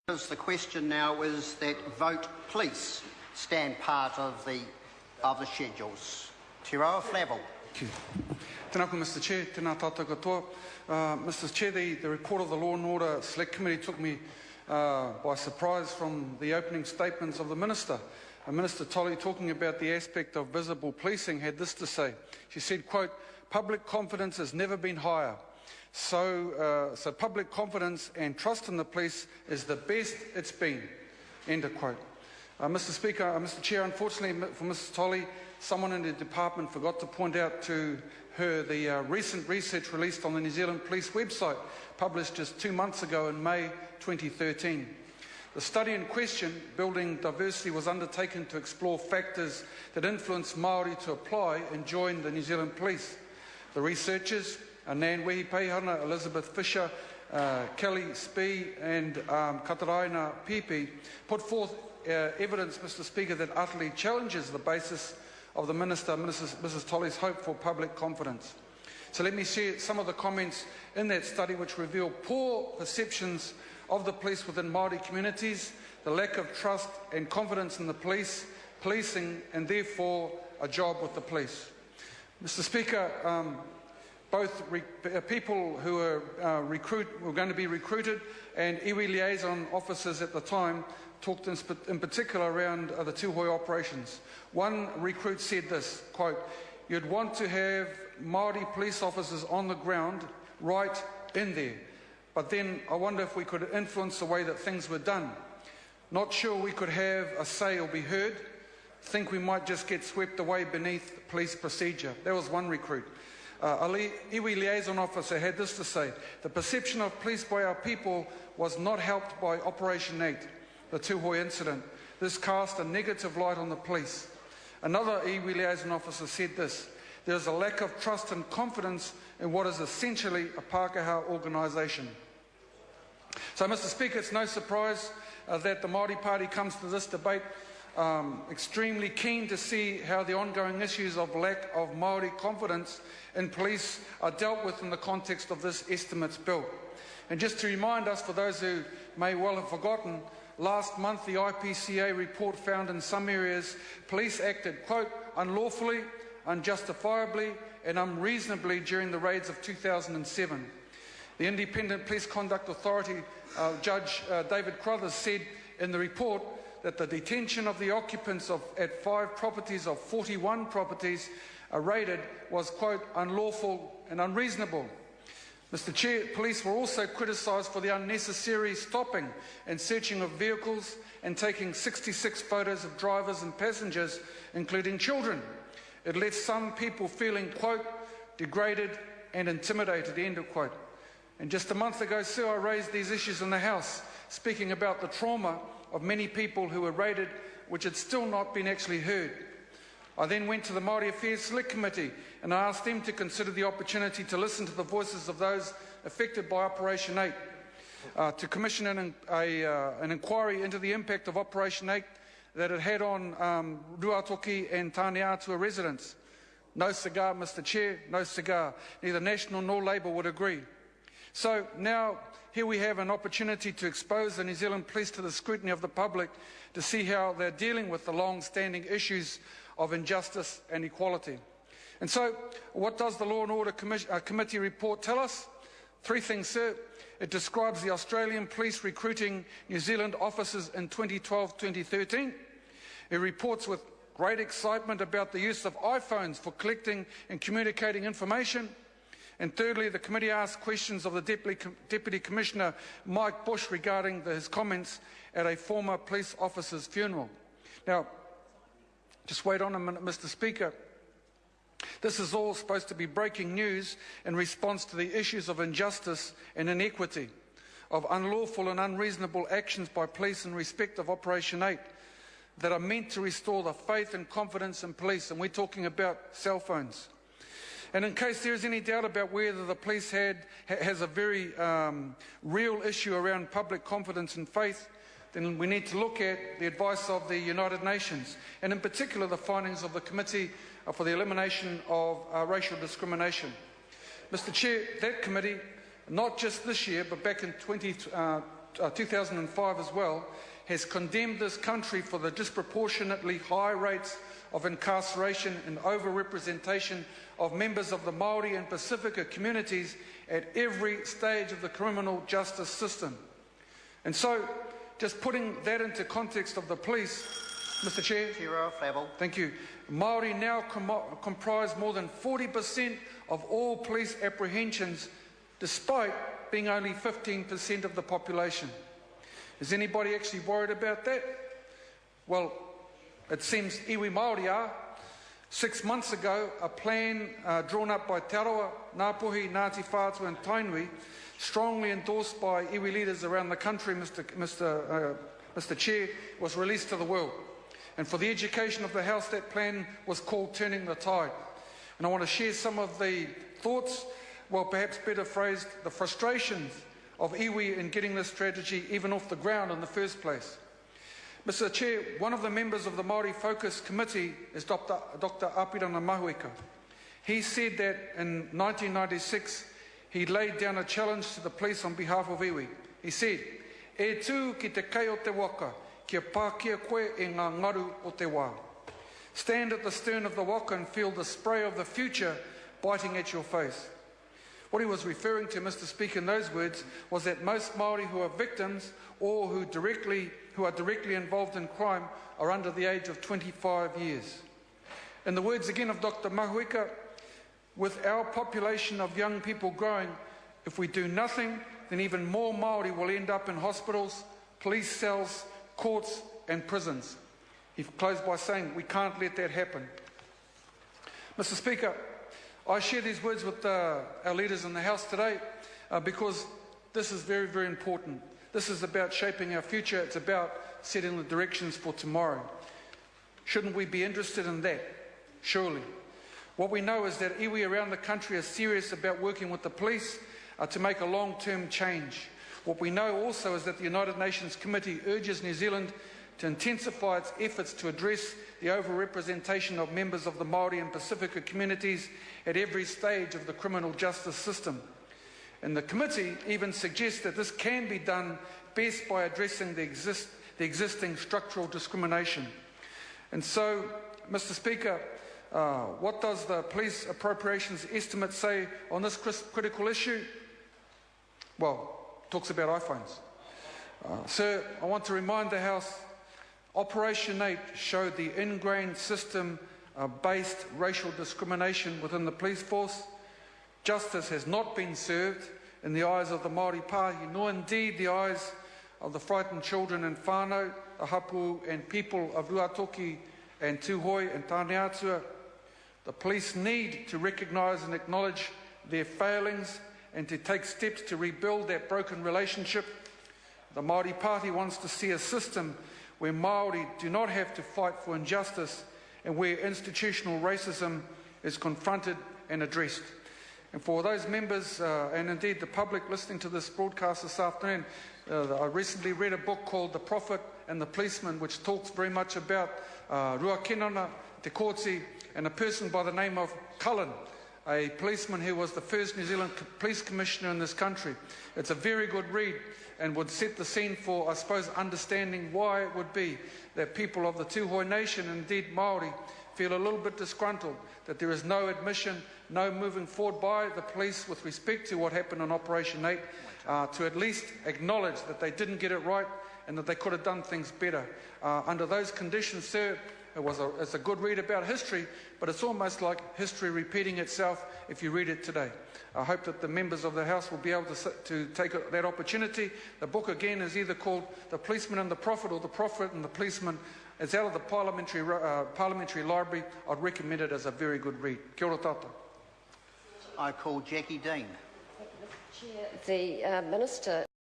The question now is that vote police stand part of the schedules. Te Aroha Flavel. Thank you. Tēnā koe, Mr. Chair. Tēnā tātou katoa. Mr. Chair, the report of the Law and Order Select Committee took me by surprise from the opening statements of the Minister. Minister Tolley, talking about the aspect of visible policing, had this to say. She said, quote, "Public confidence has never been higher. So public confidence and trust in the police is the best it's been." End of quote. Mr. Chair, unfortunately for Mrs. Tolley, someone in the department forgot to point out to her the recent research released on the New Zealand Police website, published just 2 months ago in May 2013. The study in question, Building Diversity, was undertaken to explore factors that influence Māori to apply and join the New Zealand Police. The researchers, Nan Wehi-Peihana, Elizabeth Fisher, Kelly Spee and Kataraina Pipi, put forth evidence, Mr. Speaker, that utterly challenges the basis of the Minister, Mrs. Tolley's hope for public confidence. So let me share some of the comments in that study which reveal poor perceptions of the police within Māori communities, the lack of trust and confidence in the policing, and therefore a job with the police. Mr. Speaker, both people who were going to be recruited and iwi liaison officers at the time talked in particular around the Tūhoe operations. One recruit said this, quote, "You'd want to have Māori police officers on the ground right in there. But then I wonder if we could influence the way that things were done. Not sure we could have a say or be heard. Think we might just get swept away beneath police procedure." That was one recruit. A iwi liaison officer had this to say: "The perception of police by our people was not helped by Operation 8, the Tūhoe incident. This cast a negative light on the police." Another iwi liaison officer said this: "There is a lack of trust and confidence in what is essentially a Pākehā organisation." So, Mr. Speaker, it's no surprise that the Māori Party comes to this debate extremely keen to see how the ongoing issues of lack of Māori confidence in police are dealt with in the context of this estimates bill. And just to remind us, for those who may well have forgotten, last month the IPCA report found in some areas police acted, quote, "unlawfully, unjustifiably and unreasonably during the raids of 2007. The Independent Police Conduct Authority Judge David Crothers said in the report that the detention of the occupants at 5 properties of 41 properties raided was, quote, "unlawful and unreasonable." Mr. Chair, police were also criticised for the unnecessary stopping and searching of vehicles and taking 66 photos of drivers and passengers, including children. It left some people feeling, quote, "degraded and intimidated," end of quote. And just a month ago, sir, I raised these issues in the House, speaking about the trauma of many people who were raided, which had still not been actually heard. I then went to the Māori Affairs Select Committee and I asked them to consider the opportunity to listen to the voices of those affected by Operation 8, to commission an inquiry into the impact of Operation 8 that it had on Ruatoki and Tāne Atua residents. No cigar, Mr. Chair, no cigar. Neither National nor Labour would agree. So now here we have an opportunity to expose the New Zealand Police to the scrutiny of the public to see how they're dealing with the long-standing issues of injustice and equality. And so what does the Law and Order Committee report tell us? 3 things, sir. It describes the Australian police recruiting New Zealand officers in 2012-2013. It reports with great excitement about the use of iPhones for collecting and communicating information. And thirdly, the committee asked questions of the Deputy Commissioner Mike Bush regarding his comments at a former police officer's funeral. Now, just wait on a minute, Mr. Speaker. This is all supposed to be breaking news in response to the issues of injustice and inequity, of unlawful and unreasonable actions by police in respect of Operation 8 that are meant to restore the faith and confidence in police, and we're talking about cell phones. And in case there is any doubt about whether the police has a very real issue around public confidence and faith, then we need to look at the advice of the United Nations, and in particular the findings of the Committee for the Elimination of Racial Discrimination. Mr. Chair, that committee, not just this year, but back in 2005 as well, has condemned this country for the disproportionately high rates of incarceration and overrepresentation of members of the Māori and Pacifica communities at every stage of the criminal justice system. And so, just putting that into context of the police, Mr. Chair. Thank you. Māori now comprise more than 40% of all police apprehensions, despite being only 15% of the population. Is anybody actually worried about that? Well, it seems iwi Māori are. 6 months ago, a plan drawn up by Te Aroa, Ngāpuhi, Ngāti Whātua and Tainui, strongly endorsed by iwi leaders around the country, Mr. Chair, was released to the world. And for the education of the House, that plan was called Turning the Tide. And I want to share some of the thoughts, well, perhaps better phrased, the frustrations of iwi in getting this strategy even off the ground in the first place. Mr. Chair, one of the members of the Māori Focus Committee is Dr. Apirana Mahuika. He said that in 1996, he laid down a challenge to the police on behalf of iwi. He said, "E tū ki te kai o te waka, kia pākia koe e ngā ngaru o te wā. Stand at the stern of the waka and feel the spray of the future biting at your face." What he was referring to, Mr. Speaker, in those words, was that most Māori who are victims or who are directly involved in crime are under the age of 25 years. In the words again of Dr. Mahuika, with our population of young people growing, if we do nothing, then even more Māori will end up in hospitals, police cells, courts and prisons. He closed by saying, we can't let that happen. Mr. Speaker, I share these words with our leaders in the House today because this is very, very important. This is about shaping our future. It's about setting the directions for tomorrow. Shouldn't we be interested in that? Surely. What we know is that iwi around the country are serious about working with the police to make a long-term change. What we know also is that the United Nations Committee urges New Zealand to intensify its efforts to address the overrepresentation of members of the Māori and Pacifica communities at every stage of the criminal justice system. And the committee even suggests that this can be done best by addressing the existing structural discrimination. And so, Mr. Speaker, what does the police appropriations estimate say on this critical issue? Well, it talks about iPhones. Sir, I want to remind the House, Operation 8 showed the ingrained system-based racial discrimination within the police force. Justice has not been served in the eyes of the Māori Pāhi, nor indeed the eyes of the frightened children in whānau, the hapu and people of Ruatoki and Tūhoi and Tāneatua. The police need to recognise and acknowledge their failings and to take steps to rebuild that broken relationship. The Māori Party wants to see a system where Māori do not have to fight for injustice and where institutional racism is confronted and addressed. And for those members and indeed the public listening to this broadcast this afternoon, I recently read a book called The Prophet and the Policeman, which talks very much about Ruakinana, Te Kōti, and a person by the name of Cullen, a policeman who was the first New Zealand Police Commissioner in this country. It's a very good read and would set the scene for, I suppose, understanding why it would be that people of the Tūhoi Nation, and indeed Māori, feel a little bit disgruntled that there is no admission, no moving forward by the police with respect to what happened on Operation 8, to at least acknowledge that they didn't get it right and that they could have done things better. Under those conditions, sir, it's a good read about history, but it's almost like history repeating itself if you read it today. I hope that the members of the House will be able to take that opportunity. The book again is either called The Policeman and the Prophet or The Prophet and the Policeman. It's out of the Parliamentary Library. I'd recommend it as a very good read. Kia ora tātou. I call Jackie Dean. Chair, the Minister